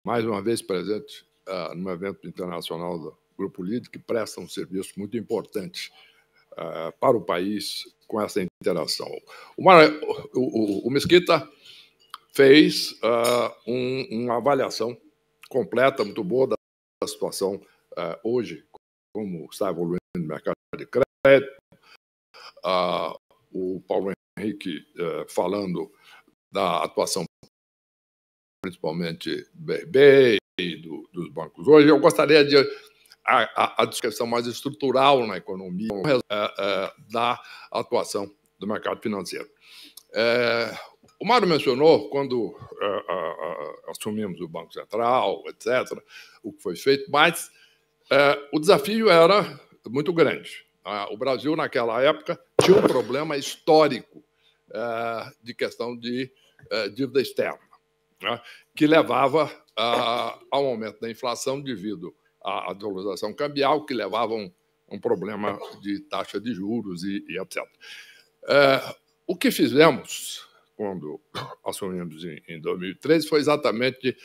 mais uma vez presente num evento internacional do Grupo LIDE, que presta um serviço muito importante para o país com essa interação. O Mesquita fez uma avaliação completa, muito boa, da situação hoje, como está evoluindo o mercado de crédito. O Paulo Henrique falando da atuação, principalmente do BRB e dos bancos. Hoje eu gostaria de a discussão mais estrutural na economia da atuação do mercado financeiro. O Mário mencionou, quando assumimos o Banco Central, etc., o que foi feito, mas o desafio era muito grande. O Brasil, naquela época, tinha um problema histórico de questão de dívida externa, né, que levava ao aumento da inflação devido à desvalorização cambial, que levava a um problema de taxa de juros e etc. O que fizemos quando assumimos em 2013 foi exatamente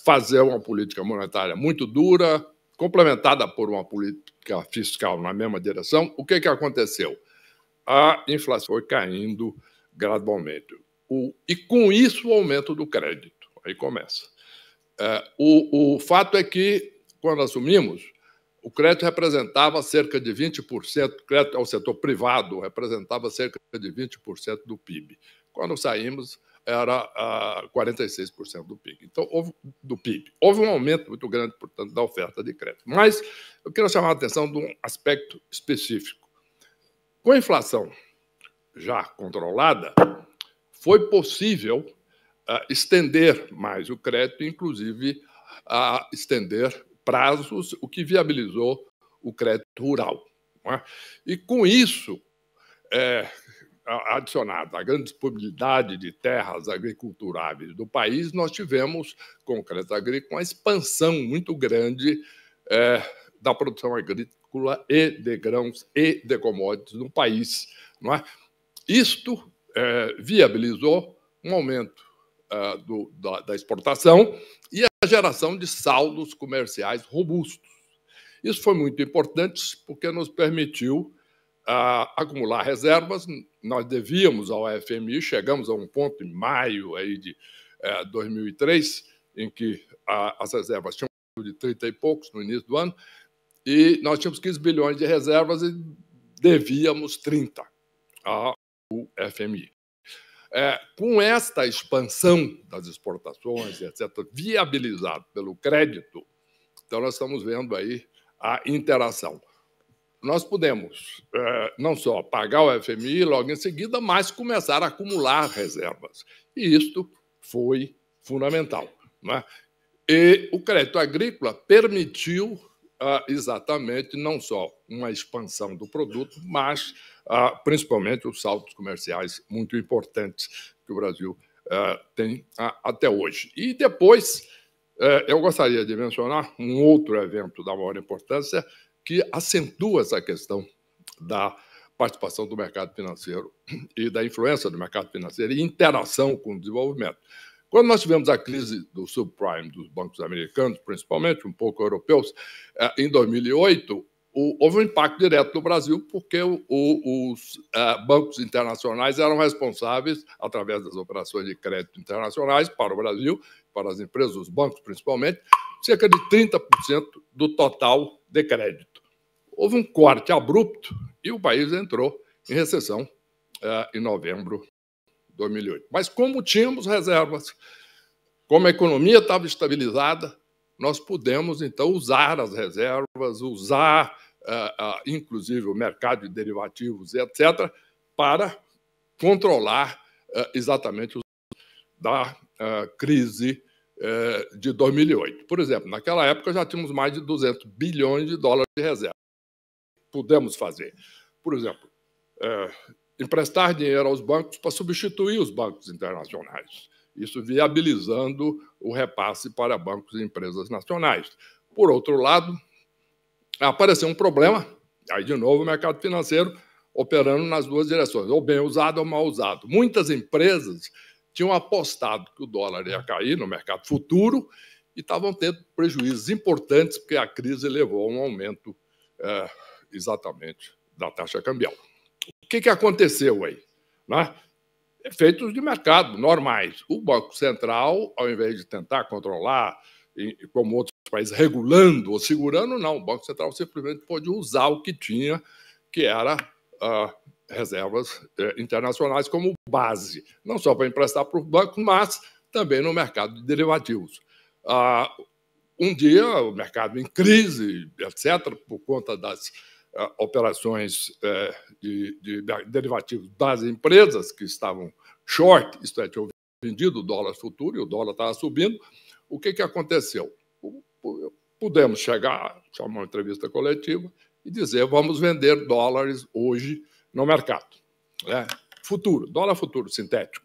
fazer uma política monetária muito dura, complementada por uma política fiscal na mesma direção. O que aconteceu? A inflação foi caindo gradualmente. E, com isso, o aumento do crédito. Aí começa. O fato é que, quando assumimos, o crédito representava cerca de 20%, o crédito ao setor privado representava cerca de 20% do PIB. Quando saímos, era 46% do PIB. Então, houve um aumento muito grande, portanto, da oferta de crédito. Mas eu quero chamar a atenção de um aspecto específico. Com a inflação já controlada, foi possível estender mais o crédito, inclusive estender prazos, o que viabilizou o crédito rural, não é? E, com isso, adicionado à grande disponibilidade de terras agriculturáveis do país, nós tivemos, com o crédito agrícola, uma expansão muito grande da produção agrícola e de grãos e de commodities no país, não é? Isto viabilizou um aumento da exportação e a geração de saldos comerciais robustos. Isso foi muito importante porque nos permitiu acumular reservas. Nós devíamos ao FMI, chegamos a um ponto em maio aí de 2003, em que as reservas tinham de 30 e poucos no início do ano, e nós tínhamos 15 bilhões de reservas e devíamos 30 ao FMI. Com esta expansão das exportações, etc., viabilizado pelo crédito, então nós estamos vendo aí a interação. Nós podemos não só pagar o FMI logo em seguida, mas começar a acumular reservas. E isto foi fundamental, não é? E o crédito agrícola permitiu exatamente não só uma expansão do produto, mas principalmente os saldos comerciais muito importantes que o Brasil tem até hoje. E depois, eu gostaria de mencionar um outro evento da maior importância que acentua essa questão da participação do mercado financeiro e da influência do mercado financeiro e interação com o desenvolvimento. Quando nós tivemos a crise do subprime dos bancos americanos, principalmente, um pouco europeus, em 2008, houve um impacto direto no Brasil, porque os bancos internacionais eram responsáveis, através das operações de crédito internacionais para o Brasil, para as empresas, os bancos principalmente, cerca de 30% do total de crédito. Houve um corte abrupto e o país entrou em recessão em novembro de 2008. Mas, como tínhamos reservas, como a economia estava estabilizada, nós pudemos, então, usar as reservas, usar, inclusive, o mercado de derivativos, etc., para controlar exatamente da crise de 2008. Por exemplo, naquela época já tínhamos mais de 200 bilhões de dólares de reserva. Pudemos fazer, por exemplo, emprestar dinheiro aos bancos para substituir os bancos internacionais, isso viabilizando o repasse para bancos e empresas nacionais. Por outro lado, apareceu um problema, aí, de novo, o mercado financeiro operando nas duas direções, ou bem usado ou mal usado. Muitas empresas tinham apostado que o dólar ia cair no mercado futuro e estavam tendo prejuízos importantes, porque a crise levou a um aumento exatamente da taxa cambial. O que aconteceu aí? Né? Efeitos de mercado normais. O Banco Central, ao invés de tentar controlar, como outros países, regulando ou segurando, não. O Banco Central simplesmente pôde usar o que tinha, que era reservas internacionais como base, não só para emprestar para o banco, mas também no mercado de derivativos. Um dia, o mercado em crise, etc., por conta das operações de derivativos das empresas que estavam short, isto é, tinham vendido o dólar futuro e o dólar estava subindo, o que aconteceu? Pudemos chegar, chamar uma entrevista coletiva e dizer vamos vender dólares hoje no mercado. Futuro, dólar futuro sintético.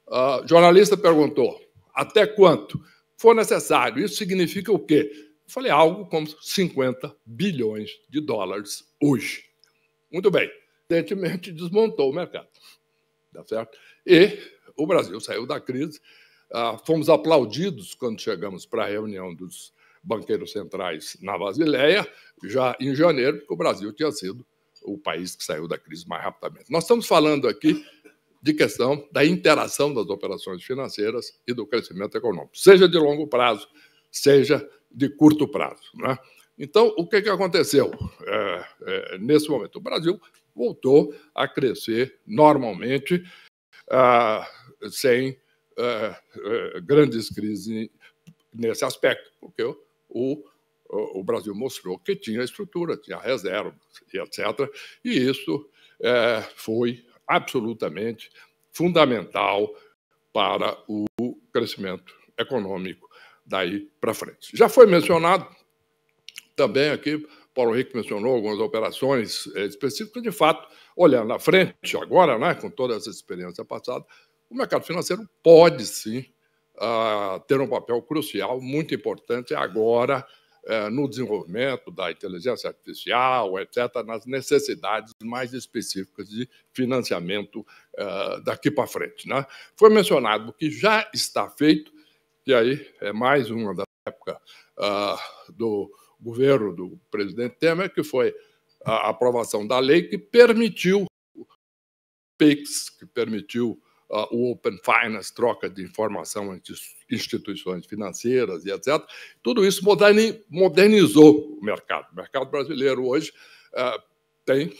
O jornalista perguntou, até quanto for necessário? Isso significa o quê? Eu falei, algo como 50 bilhões de dólares hoje. Muito bem. Evidentemente, desmontou o mercado. Tá certo? E o Brasil saiu da crise. Fomos aplaudidos quando chegamos para a reunião dos banqueiros centrais na Basileia, já em janeiro, porque o Brasil tinha sido o país que saiu da crise mais rapidamente. Nós estamos falando aqui de questão da interação das operações financeiras e do crescimento econômico, seja de longo prazo, seja de curto prazo. Né? Então, o que aconteceu nesse momento? O Brasil voltou a crescer normalmente, sem grandes crises nesse aspecto, porque o Brasil mostrou que tinha estrutura, tinha reservas, etc. E isso foi absolutamente fundamental para o crescimento econômico daí para frente. Já foi mencionado também aqui, Paulo Henrique mencionou algumas operações específicas, de fato, olhando à frente agora, né, com toda essa experiência passada, o mercado financeiro pode, sim, ter um papel crucial, muito importante agora, no desenvolvimento da inteligência artificial, etc., nas necessidades mais específicas de financiamento daqui para frente. Né? Foi mencionado o que já está feito, e aí é mais uma da época do governo do presidente Temer, que foi a aprovação da lei que permitiu o PIX, que permitiu o Open Finance, troca de informação entre instituições financeiras e etc. Tudo isso modernizou o mercado. O mercado brasileiro hoje tem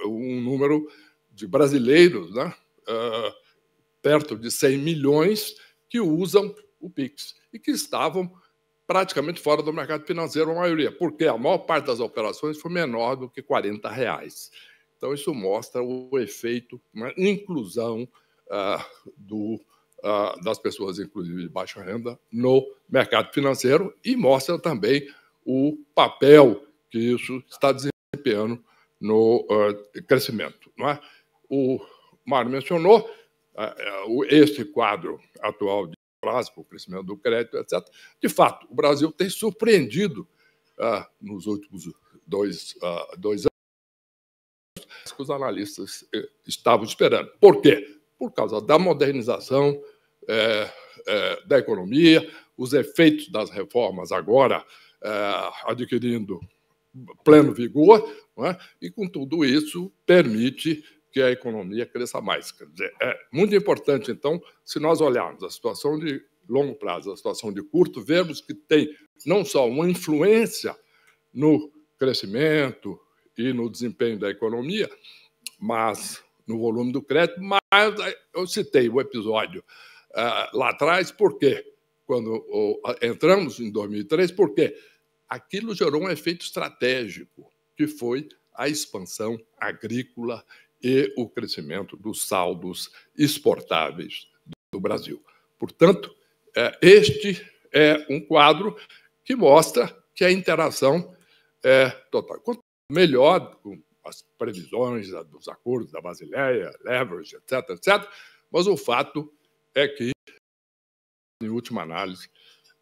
um número de brasileiros, né, perto de 100 milhões, que usam o PIX e que estavam praticamente fora do mercado financeiro, a maioria, porque a maior parte das operações foi menor do que R$40. Então, isso mostra o efeito, uma inclusão das pessoas, inclusive de baixa renda, no mercado financeiro e mostra também o papel que isso está desempenhando no crescimento. Não é? O Mário mencionou este quadro atual de prazo, o crescimento do crédito, etc. De fato, o Brasil tem surpreendido nos últimos dois anos que os analistas estavam esperando. Por quê? Por causa da modernização da economia, os efeitos das reformas agora adquirindo pleno vigor, não é? E, com tudo isso, permite que a economia cresça mais. Quer dizer, é muito importante, então, se nós olharmos a situação de longo prazo, a situação de curto, vermos que tem não só uma influência no crescimento e no desempenho da economia, mas no volume do crédito, mas eu citei o episódio lá atrás, por quê? Quando entramos em 2003, porque aquilo gerou um efeito estratégico, que foi a expansão agrícola e o crescimento dos saldos exportáveis do Brasil. Portanto, este é um quadro que mostra que a interação é total. Quanto melhor com as previsões dos acordos da Basileia, leverage, etc., etc., mas o fato é que, em última análise,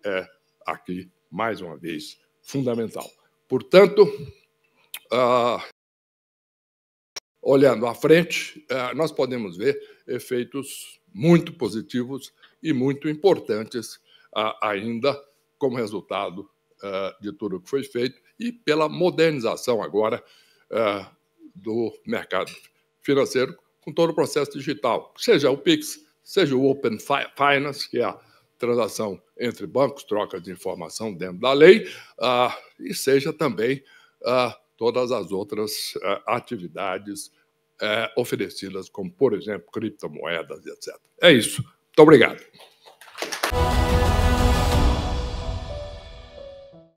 é aqui, mais uma vez, fundamental. Portanto, olhando à frente, nós podemos ver efeitos muito positivos e muito importantes ainda como resultado de tudo que foi feito e pela modernização agora do mercado financeiro com todo o processo digital, seja o Pix, seja o Open Finance, que é a transação entre bancos, troca de informação dentro da lei, e seja também todas as outras atividades oferecidas, como, por exemplo, criptomoedas, etc. É isso. Muito obrigado.